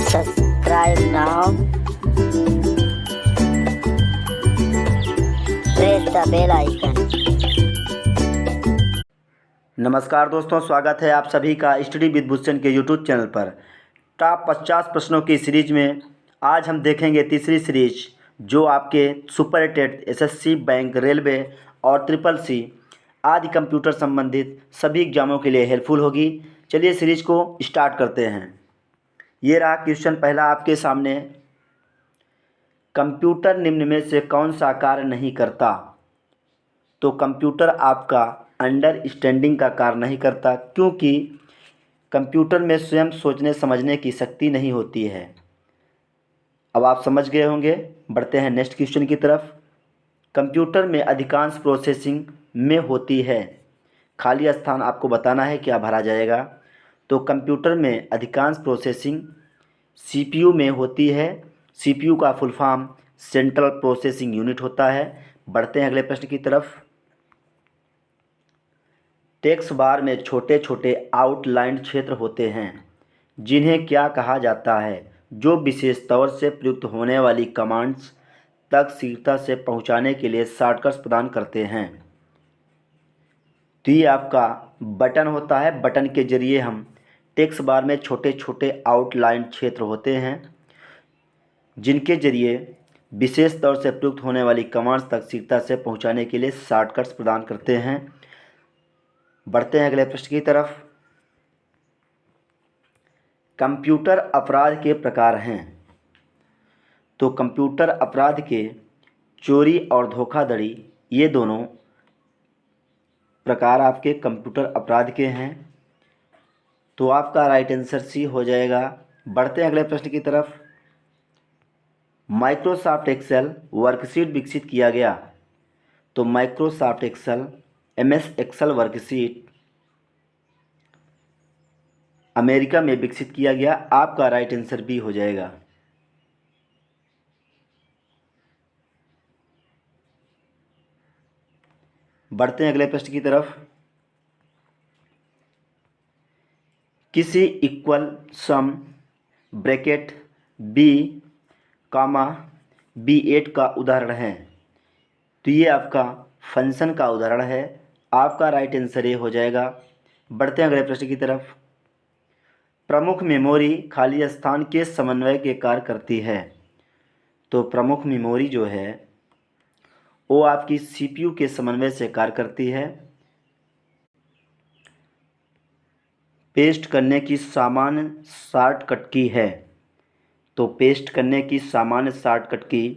Subscribe now. Press the bell icon. नमस्कार दोस्तों, स्वागत है आप सभी का स्टडी विद भूषण के यूट्यूब चैनल पर। टॉप 50 प्रश्नों की सीरीज में आज हम देखेंगे तीसरी सीरीज, जो आपके super TET, SSC, bank, railway और ट्रिपल सी आदि कंप्यूटर संबंधित सभी एग्जामों के लिए हेल्पफुल होगी। चलिए सीरीज को स्टार्ट करते हैं। ये रहा क्वेश्चन पहला आपके सामने। कंप्यूटर निम्न में से कौन सा कार्य नहीं करता? तो कंप्यूटर आपका अंडरस्टैंडिंग का कार्य नहीं करता, क्योंकि कंप्यूटर में स्वयं सोचने समझने की शक्ति नहीं होती है। अब आप समझ गए होंगे। बढ़ते हैं नेक्स्ट क्वेश्चन की तरफ। कंप्यूटर में अधिकांश प्रोसेसिंग में होती है। खाली स्थान आपको बताना है क्या भरा जाएगा। तो कंप्यूटर में अधिकांश प्रोसेसिंग सीपीयू में होती है। सीपीयू का full form central processing unit होता है। बढ़ते हैं अगले प्रश्न की तरफ। टेक्स्ट बार में छोटे छोटे आउटलाइन क्षेत्र होते हैं, जिन्हें क्या कहा जाता है, जो विशेष तौर से प्रयुक्त होने वाली कमांड्स तक शीघ्रता से पहुंचाने के लिए शॉर्टकट्स प्रदान करते हैं। तो ये आपका बटन होता है। बटन के जरिए हम टेक्स्ट बार में छोटे छोटे आउटलाइन क्षेत्र होते हैं, जिनके जरिए विशेष तौर से प्रयुक्त होने वाली कमांड्स तक शीघ्रता से पहुंचाने के लिए शॉर्टकट्स प्रदान करते हैं। बढ़ते हैं अगले प्रश्न की तरफ। कंप्यूटर अपराध के प्रकार हैं। तो कंप्यूटर अपराध के चोरी और धोखाधड़ी, ये दोनों प्रकार आपके कंप्यूटर अपराध के हैं। तो आपका राइट आंसर सी हो जाएगा। बढ़ते हैं अगले प्रश्न की तरफ। माइक्रोसॉफ्ट एक्सेल वर्कशीट विकसित किया गया। तो Microsoft Excel, MS Excel worksheet America में विकसित किया गया। आपका राइट आंसर बी हो जाएगा। बढ़ते हैं अगले प्रश्न की तरफ। किसी इक्वल सम ब्रैकेट बी कामा B8 का उदाहरण है। तो ये आपका फंक्शन का उदाहरण है। आपका राइट आंसर ये हो जाएगा। बढ़ते हैं अगले प्रश्न की तरफ। प्रमुख मेमोरी खाली स्थान के समन्वय के कार्य करती है। तो प्रमुख मेमोरी जो है वो आपकी सीपीयू के समन्वय से कार्य करती है। पेस्ट करने की सामान्य शॉर्टकट की है। तो पेस्ट करने की सामान्य शॉर्टकट की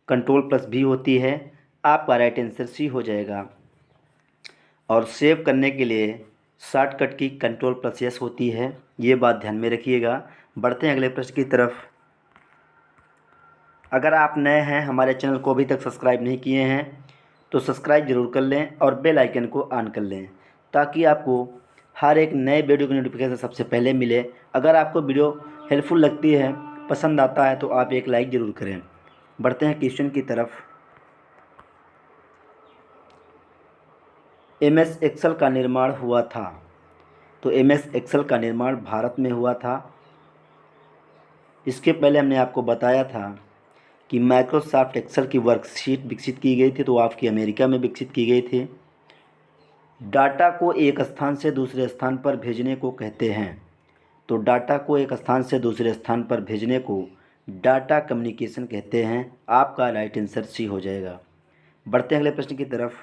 कंट्रोल+V होती है। आपका राइट आंसर सी हो जाएगा। और सेव करने के लिए शॉर्टकट की कंट्रोल+S होती है। ये बात ध्यान में रखिएगा। बढ़ते हैं अगले प्रश्न की तरफ। अगर आप नए हैं, हमारे चैनल को अभी तक सब्सक्राइब नहीं किए हैं, तो सब्सक्राइब ज़रूर कर लें और बेल आइकन को ऑन कर लें, ताकि आपको हर एक नए वीडियो की नोटिफिकेशन सबसे पहले मिले। अगर आपको वीडियो हेल्पफुल लगती है, पसंद आता है, तो आप एक लाइक ज़रूर करें। बढ़ते हैं क्वेश्चन की तरफ। एमएस एक्सेल का निर्माण हुआ था। तो एमएस एक्सेल का निर्माण भारत में हुआ था। इसके पहले हमने आपको बताया था कि माइक्रोसॉफ्ट एक्सेल की वर्कशीट विकसित की गई थी, तो आपकी अमेरिका में विकसित की गई थी। डाटा को एक स्थान से दूसरे स्थान पर भेजने को कहते हैं। तो डाटा को एक स्थान से दूसरे स्थान पर भेजने को डाटा कम्युनिकेशन कहते हैं। आपका राइट आंसर सी हो जाएगा। बढ़ते हैं अगले प्रश्न की तरफ।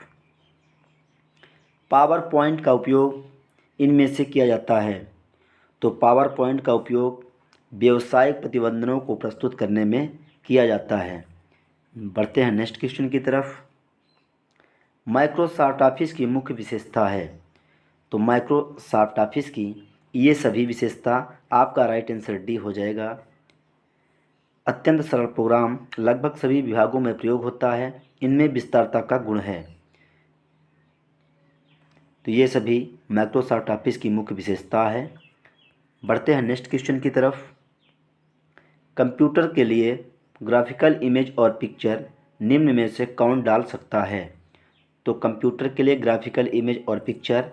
पावर पॉइंट का उपयोग इनमें से किया जाता है। तो पावर पॉइंट का उपयोग व्यवसायिक प्रतिवेदनों को प्रस्तुत करने में किया जाता है। बढ़ते हैं नेक्स्ट क्वेश्चन की तरफ। माइक्रोसॉफ्ट ऑफिस की मुख्य विशेषता है। तो माइक्रोसॉफ्ट ऑफिस की ये सभी विशेषता। आपका राइट आंसर डी हो जाएगा। अत्यंत सरल प्रोग्राम लगभग सभी विभागों में प्रयोग होता है। इनमें विस्तारता का गुण है। तो ये सभी माइक्रोसॉफ्ट ऑफिस की मुख्य विशेषता है। बढ़ते हैं नेक्स्ट क्वेश्चन की तरफ। कंप्यूटर के लिए ग्राफिकल इमेज और पिक्चर निम्न में से कौन डाल सकता है। तो कंप्यूटर के लिए ग्राफिकल इमेज और पिक्चर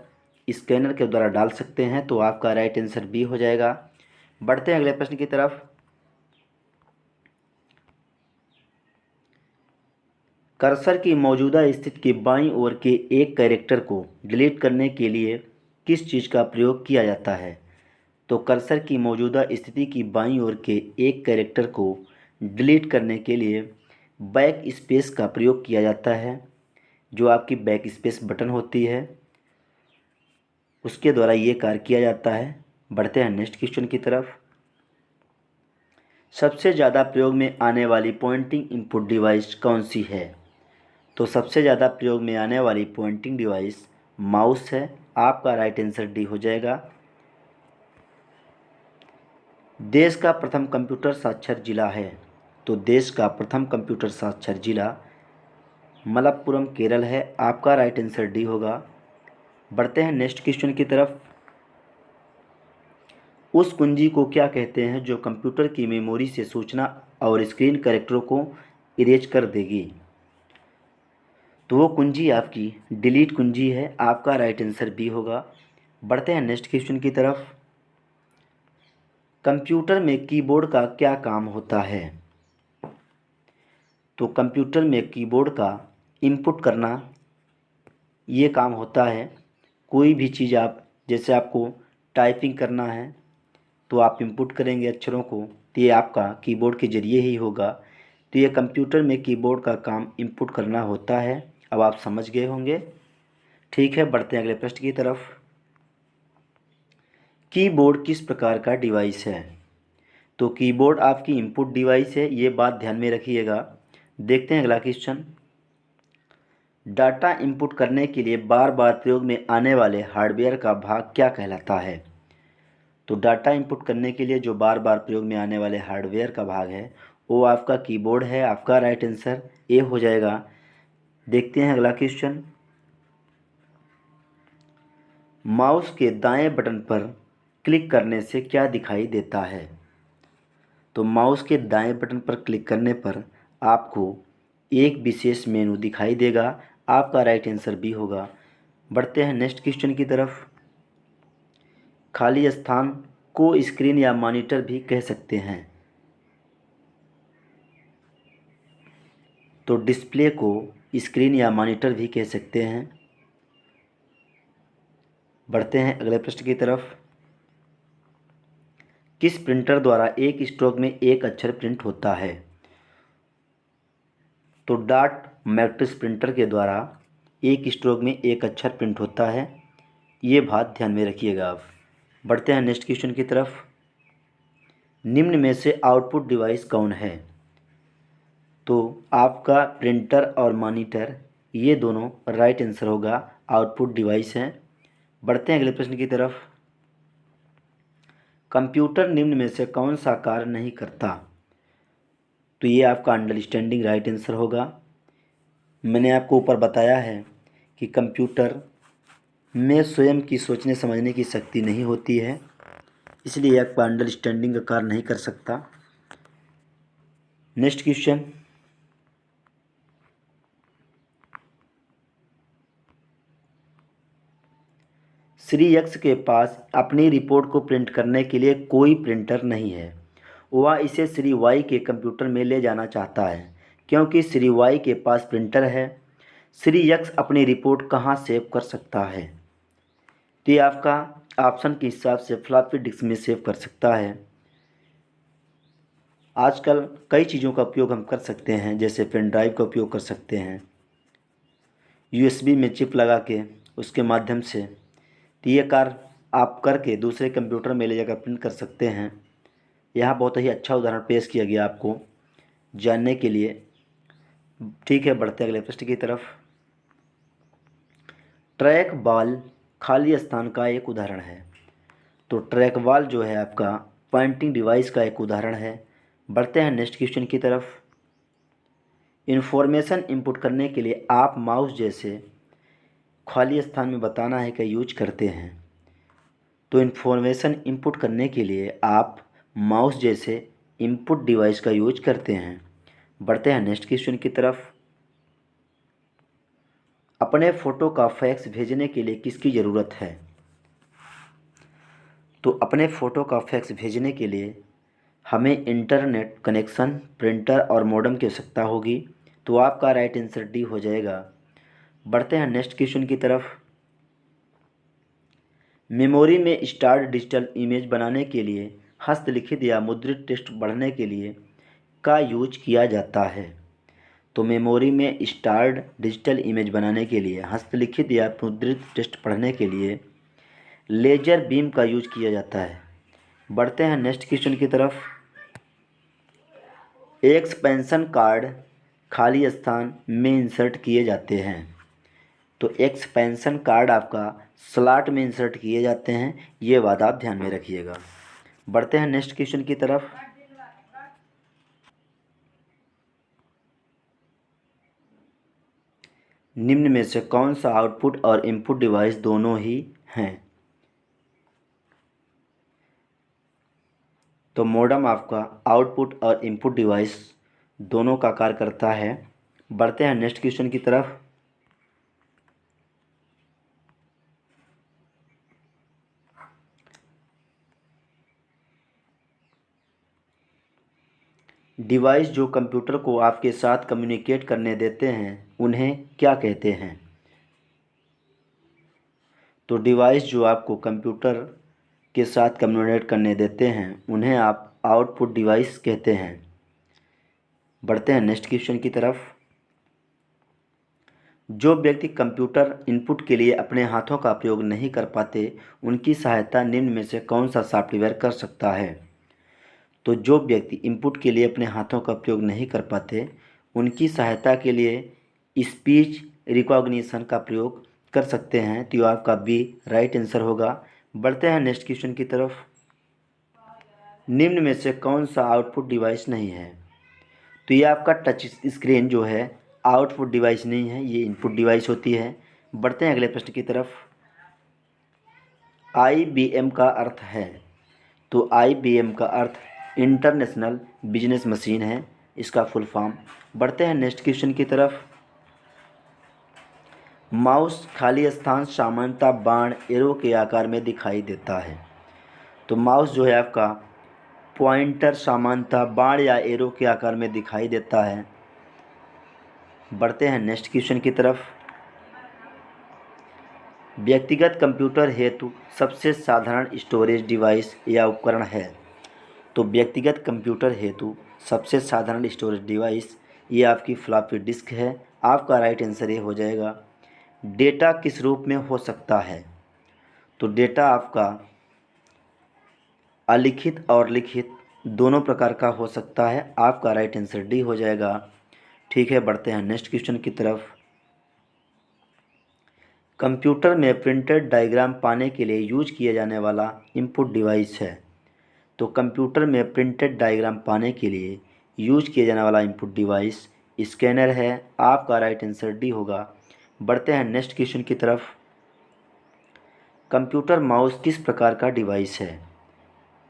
स्कैनर के द्वारा डाल सकते हैं। तो आपका राइट आंसर बी हो जाएगा। बढ़ते हैं अगले प्रश्न की तरफ। कर्सर की मौजूदा स्थिति के बाईं ओर के एक कैरेक्टर को डिलीट करने के लिए किस चीज़ का प्रयोग किया जाता है? तो कर्सर की मौजूदा स्थिति की बाईं ओर के एक कैरेक्टर को डिलीट करने के लिए बैक स्पेस का प्रयोग किया जाता है। जो आपकी बैक स्पेस बटन होती है उसके द्वारा ये कार्य किया जाता है। बढ़ते हैं नेक्स्ट क्वेश्चन की तरफ। सबसे ज़्यादा प्रयोग में आने वाली पॉइंटिंग इनपुट डिवाइस कौन सी है? तो सबसे ज़्यादा प्रयोग में आने वाली पॉइंटिंग डिवाइस माउस है। आपका राइट आंसर डी हो जाएगा। देश का प्रथम कंप्यूटर साक्षर जिला है। तो देश का प्रथम कंप्यूटर साक्षर जिला मलप्पुरम केरल है। आपका राइट आंसर डी होगा। बढ़ते हैं नेक्स्ट क्वेश्चन की तरफ। उस कुंजी को क्या कहते हैं जो कंप्यूटर की मेमोरी से सूचना और स्क्रीन कैरेक्टरों को इरेज कर देगी? तो वो कुंजी आपकी डिलीट कुंजी है। आपका राइट आंसर बी होगा। बढ़ते हैं नेक्स्ट क्वेश्चन की तरफ। कंप्यूटर में कीबोर्ड का क्या काम होता है? तो कंप्यूटर में कीबोर्ड का इनपुट करना ये काम होता है। कोई भी चीज़ आप जैसे आपको टाइपिंग करना है तो आप इनपुट करेंगे अक्षरों को, तो ये आपका कीबोर्ड के ज़रिए ही होगा। तो ये कंप्यूटर में कीबोर्ड का काम इनपुट करना होता है। अब आप समझ गए होंगे। ठीक है, बढ़ते हैं अगले प्रश्न की तरफ। कीबोर्ड किस प्रकार का डिवाइस है? तो कीबोर्ड आपकी इनपुट डिवाइस है, ये बात ध्यान में रखिएगा। देखते हैं अगला क्वेश्चन। डाटा इनपुट करने के लिए बार बार प्रयोग में आने वाले हार्डवेयर का भाग क्या कहलाता है? तो डाटा इनपुट करने के लिए जो बार बार प्रयोग में आने वाले हार्डवेयर का भाग है वो आपका कीबोर्ड है। आपका राइट आंसर ए हो जाएगा। देखते हैं अगला क्वेश्चन। माउस के दाएं बटन पर क्लिक करने से क्या दिखाई देता है? तो माउस के दाएं बटन पर क्लिक करने पर आपको एक विशेष मेनू दिखाई देगा। आपका राइट आंसर बी होगा। बढ़ते हैं नेक्स्ट क्वेश्चन की तरफ। खाली स्थान को स्क्रीन या मॉनिटर भी कह सकते हैं। तो डिस्प्ले को स्क्रीन या मॉनिटर भी कह सकते हैं। बढ़ते हैं अगले प्रश्न की तरफ। किस प्रिंटर द्वारा एक स्ट्रोक में एक अक्षर प्रिंट होता है? तो डॉट मैट्रिक्स प्रिंटर के द्वारा एक स्ट्रोक में एक अक्षर प्रिंट होता है। ये बात ध्यान में रखिएगा आप। बढ़ते हैं नेक्स्ट क्वेश्चन की तरफ। निम्न में से आउटपुट डिवाइस कौन है? तो आपका प्रिंटर और मॉनिटर ये दोनों राइट आंसर होगा, आउटपुट डिवाइस हैं। बढ़ते हैं अगले प्रश्न की तरफ। कंप्यूटर निम्न में से कौन सा कार्य नहीं करता? तो ये आपका अंडरस्टैंडिंग राइट आंसर होगा। मैंने आपको ऊपर बताया है कि कंप्यूटर में स्वयं की सोचने समझने की शक्ति नहीं होती है, इसलिए आपका अंडरस्टैंडिंग का कार्य नहीं कर सकता। Next question. श्री यक्ष के पास अपनी रिपोर्ट को प्रिंट करने के लिए कोई प्रिंटर नहीं है। वह इसे श्री वाई के कंप्यूटर में ले जाना चाहता है क्योंकि श्री वाई के पास प्रिंटर है। श्री यक्ष अपनी रिपोर्ट कहाँ सेव कर सकता है? तो ये आपका ऑप्शन के हिसाब से फ्लॉपी डिस्क में सेव कर सकता है। आजकल कई चीज़ों का उपयोग हम कर सकते हैं, जैसे पेन ड्राइव का उपयोग कर सकते हैं, यूएसबी में चिप लगा के उसके माध्यम से। तो ये कार्य आप करके दूसरे कंप्यूटर में ले जाकर प्रिंट कर सकते हैं। यहाँ बहुत ही अच्छा उदाहरण पेश किया गया आपको जानने के लिए। ठीक है, बढ़ते अगले प्रश्न की तरफ। ट्रैक बॉल खाली स्थान का एक उदाहरण है। तो ट्रैक बॉल जो है आपका पॉइंटिंग डिवाइस का एक उदाहरण है। बढ़ते हैं नेक्स्ट क्वेश्चन की तरफ। इन्फॉर्मेशन इनपुट करने के लिए आप माउस जैसे खाली स्थान में बताना है कि यूज करते हैं। तो इन्फॉर्मेशन इनपुट करने के लिए आप माउस जैसे इनपुट डिवाइस का यूज करते हैं। बढ़ते हैं नेक्स्ट क्वेश्चन की तरफ। अपने फ़ोटो का फैक्स भेजने के लिए किसकी ज़रूरत है? तो अपने फ़ोटो का फैक्स भेजने के लिए हमें इंटरनेट कनेक्शन, प्रिंटर और मॉडेम की आवश्यकता होगी। तो आपका राइट आंसर डी हो जाएगा। बढ़ते हैं नेक्स्ट क्वेश्चन की तरफ। मेमोरी में स्टार्ड डिजिटल इमेज बनाने के लिए हस्तलिखित या मुद्रित टेक्स्ट पढ़ने के लिए का यूज किया जाता है। तो मेमोरी में स्टार्ड डिजिटल इमेज बनाने के लिए हस्तलिखित या मुद्रित टेक्स्ट पढ़ने के लिए लेजर बीम का यूज किया जाता है। बढ़ते हैं नेक्स्ट क्वेश्चन की तरफ। एक्सपेंशन कार्ड खाली स्थान में इंसर्ट किए जाते हैं। तो एक्सपेंशन कार्ड आपका स्लॉट में इंसर्ट किए जाते हैं, ये बात आप ध्यान में रखिएगा। बढ़ते हैं नेक्स्ट क्वेश्चन की तरफ। निम्न में से कौन सा आउटपुट और इनपुट डिवाइस दोनों ही हैं। तो मॉडेम आपका आउटपुट और इनपुट डिवाइस दोनों का कार्य करता है। बढ़ते हैं नेक्स्ट क्वेश्चन की तरफ। डिवाइस जो कंप्यूटर को आपके साथ कम्युनिकेट करने देते हैं उन्हें क्या कहते हैं। तो डिवाइस जो आपको कंप्यूटर के साथ कम्युनिकेट करने देते हैं उन्हें आप आउटपुट डिवाइस कहते हैं। बढ़ते हैं नेक्स्ट क्वेश्चन की तरफ। जो व्यक्ति कंप्यूटर इनपुट के लिए अपने हाथों का प्रयोग नहीं कर पाते उनकी सहायता निम्न में से कौन सा सॉफ्टवेयर कर सकता है। तो जो व्यक्ति इनपुट के लिए अपने हाथों का प्रयोग नहीं कर पाते उनकी सहायता के लिए स्पीच रिकॉग्निशन का प्रयोग कर सकते हैं। तो आपका बी राइट आंसर होगा। बढ़ते हैं नेक्स्ट क्वेश्चन की तरफ। निम्न में से कौन सा आउटपुट डिवाइस नहीं है। तो ये आपका टच स्क्रीन जो है आउटपुट डिवाइस नहीं है, ये इनपुट डिवाइस होती है। बढ़ते हैं अगले प्रश्न की तरफ। IBM का अर्थ है। तो IBM का अर्थ इंटरनेशनल बिजनेस मशीन है, इसका फुल फॉर्म। बढ़ते हैं नेक्स्ट क्वेश्चन की तरफ। माउस खाली स्थान सामान्यतः बाण एरो के आकार में दिखाई देता है। तो माउस जो है आपका पॉइंटर सामान्यतः बाण या एरो के आकार में दिखाई देता है। बढ़ते हैं नेक्स्ट क्वेश्चन की तरफ। व्यक्तिगत कंप्यूटर हेतु सबसे साधारण स्टोरेज डिवाइस या उपकरण है। तो व्यक्तिगत कंप्यूटर हेतु सबसे साधारण स्टोरेज डिवाइस ये आपकी फ्लॉपी डिस्क है। आपका राइट आंसर ये हो जाएगा। डेटा किस रूप में हो सकता है। तो डेटा आपका अलिखित और लिखित दोनों प्रकार का हो सकता है। आपका राइट आंसर डी हो जाएगा। ठीक है, बढ़ते हैं नेक्स्ट क्वेश्चन की तरफ। कंप्यूटर में प्रिंटेड डायग्राम पाने के लिए यूज किया जाने वाला इनपुट डिवाइस है। तो कंप्यूटर में प्रिंटेड डायग्राम पाने के लिए यूज किया जाने वाला इनपुट डिवाइस स्कैनर है। आपका राइट आंसर डी होगा। बढ़ते हैं नेक्स्ट क्वेश्चन की तरफ। कंप्यूटर माउस किस प्रकार का डिवाइस है।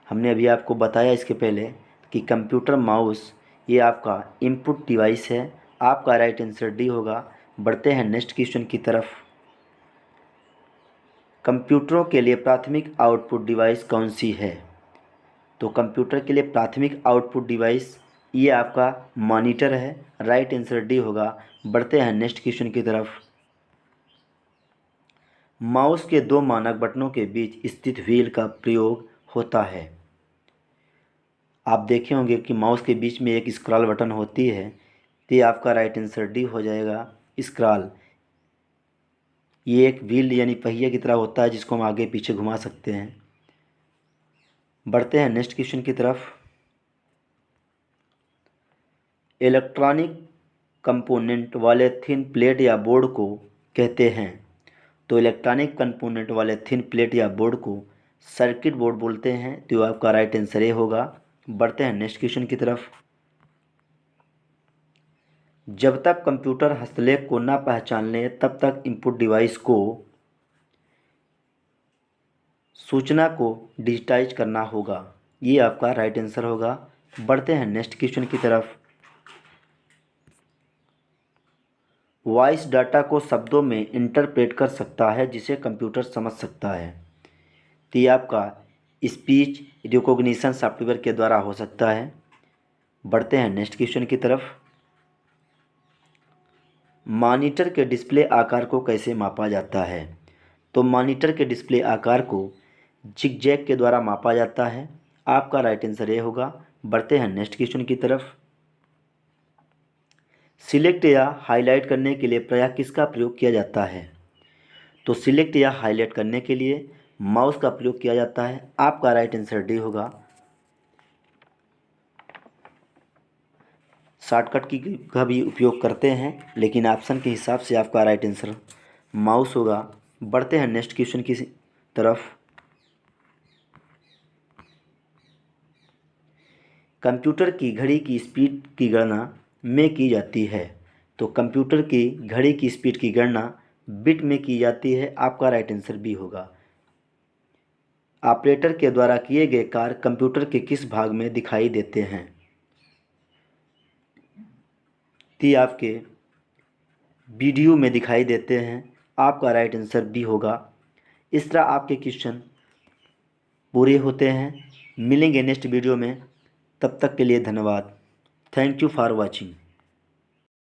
हमने अभी आपको बताया इसके पहले कि कंप्यूटर माउस ये आपका इनपुट डिवाइस है। आपका राइट आंसर डी होगा। बढ़ते हैं नेक्स्ट क्वेश्चन की तरफ। कंप्यूटरों के लिए प्राथमिक आउटपुट डिवाइस कौन सी है। तो कंप्यूटर के लिए प्राथमिक आउटपुट डिवाइस ये आपका मॉनिटर है। राइट आंसर डी होगा। बढ़ते हैं नेक्स्ट क्वेश्चन की तरफ। माउस के दो मानक बटनों के बीच स्थित व्हील का प्रयोग होता है। आप देखे होंगे कि माउस के बीच में एक स्क्रॉल बटन होती है, तो ये आपका राइट आंसर डी हो जाएगा। स्क्रॉल ये एक व्हील यानी पहिए की तरह होता है जिसको हम आगे पीछे घुमा सकते हैं। बढ़ते हैं नेक्स्ट क्वेश्चन की तरफ। इलेक्ट्रॉनिक कंपोनेंट वाले थिन प्लेट या बोर्ड को कहते हैं। तो इलेक्ट्रॉनिक कंपोनेंट वाले थिन प्लेट या बोर्ड को सर्किट बोर्ड बोलते हैं। तो आपका राइट आंसर ये होगा। बढ़ते हैं नेक्स्ट क्वेश्चन की तरफ। जब तक कंप्यूटर हस्तलेख को ना पहचान ले तब तक इनपुट डिवाइस को सूचना को डिजिटाइज करना होगा। ये आपका राइट आंसर होगा। बढ़ते हैं नेक्स्ट क्वेश्चन की तरफ। वॉइस डाटा को शब्दों में इंटरप्रेट कर सकता है जिसे कंप्यूटर समझ सकता है। तो ये आपका स्पीच रिकॉग्निशन सॉफ्टवेयर के द्वारा हो सकता है। बढ़ते हैं नेक्स्ट क्वेश्चन की तरफ। मॉनिटर के डिस्प्ले आकार को कैसे मापा जाता है? तो मॉनिटर के डिस्प्ले आकार को जिगजैग के द्वारा मापा जाता है। आपका राइट आंसर ये होगा। बढ़ते हैं नेक्स्ट क्वेश्चन की तरफ। सिलेक्ट या हाईलाइट करने के लिए प्रायः किसका प्रयोग किया जाता है? तो सिलेक्ट या हाईलाइट करने के लिए माउस का प्रयोग किया जाता है। आपका राइट आंसर डी होगा। शॉर्टकट की का भी उपयोग करते हैं, लेकिन ऑप्शन के हिसाब से आपका राइट आंसर माउस होगा। बढ़ते हैं नेक्स्ट क्वेश्चन की तरफ। कंप्यूटर की घड़ी की स्पीड की गणना में की जाती है। तो कंप्यूटर की घड़ी की स्पीड की गणना बिट में की जाती है। आपका राइट आंसर बी होगा। ऑपरेटर के द्वारा किए गए कार्य कंप्यूटर के किस भाग में दिखाई देते हैं? ती आपके वीडियो में दिखाई देते हैं। आपका राइट आंसर बी होगा। इस तरह आपके क्वेश्चन पूरे होते हैं। मिलेंगे नेक्स्ट वीडियो में, तब तक के लिए धन्यवाद। Thank you for watching.